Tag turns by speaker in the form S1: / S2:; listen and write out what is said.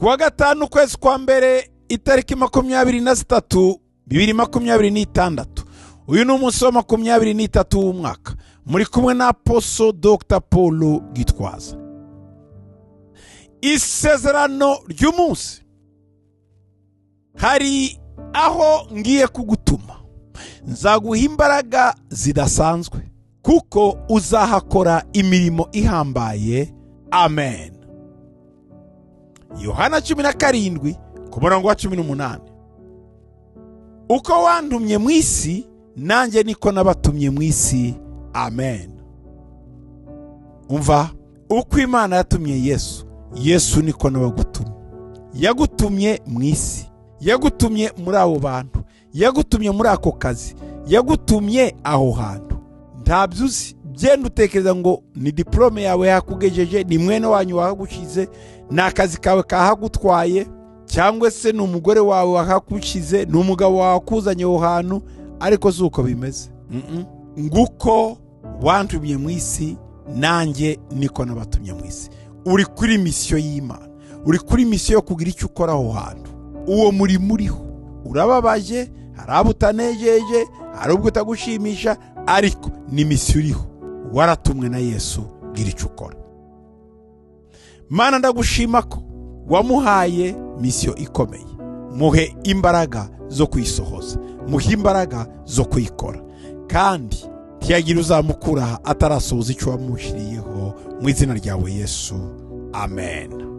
S1: kuwa gatanu ukwezi kwa mbere itariki 23 2026. Uyu ni umunsi wa 23 w'umwaka. Muri kumwe na Apostle Dr. Paul Gitwaza. Isezerano ry'umunsi. Hari aho ngiye kugutuma. Nzaguha imbaraga zidasanzwe kuko uzahakora imirimo ihambaye. Amen. Yohana 17 ku murongo wa 18. Uko wantumye mu isi nanjye niko nabatumye mu isi. Amen. Umva, uko Imana yatumye Yesu niko nabagutumye. Yagutumye mu isi, yagutumye muri abo bantu, yagutumye muri ako kazi, yagutumye aho hantu. Ntabyo uzi, byenda utekereza ngo ni diplome yawe yakugejeje, ni mwene wanyu wahagushize, ni akazi kawe kahagutwaye, cyangwa se ni umugore wawe wahagushize, ni umugabo wawe wakuzanye aho hantu, ariko si uko bimeze. Nguko wantumye mu isi nanjye niko nabatumye mu isi. Uri kuri misiyo y'Imana, uri kuri misiyo yo kugira icyo ukora aho hantu. Uwo muri muriho urababaje, hari abo utanejeje, hari ubwo utagushimisha, ariko ni misiyo uriho. Waratumwe na Yesu, gira icyo ukora. Mana, ndagushima ko wamuhaye misiyo ikomeye. Muhe imbaraga zo kuyisohoza, muhe imbaraga zo kuyikora, kandi ntiyagira uzamukura atarasohoza icyo wamushiriyeho, mu izina ryawe Yesu. Amen.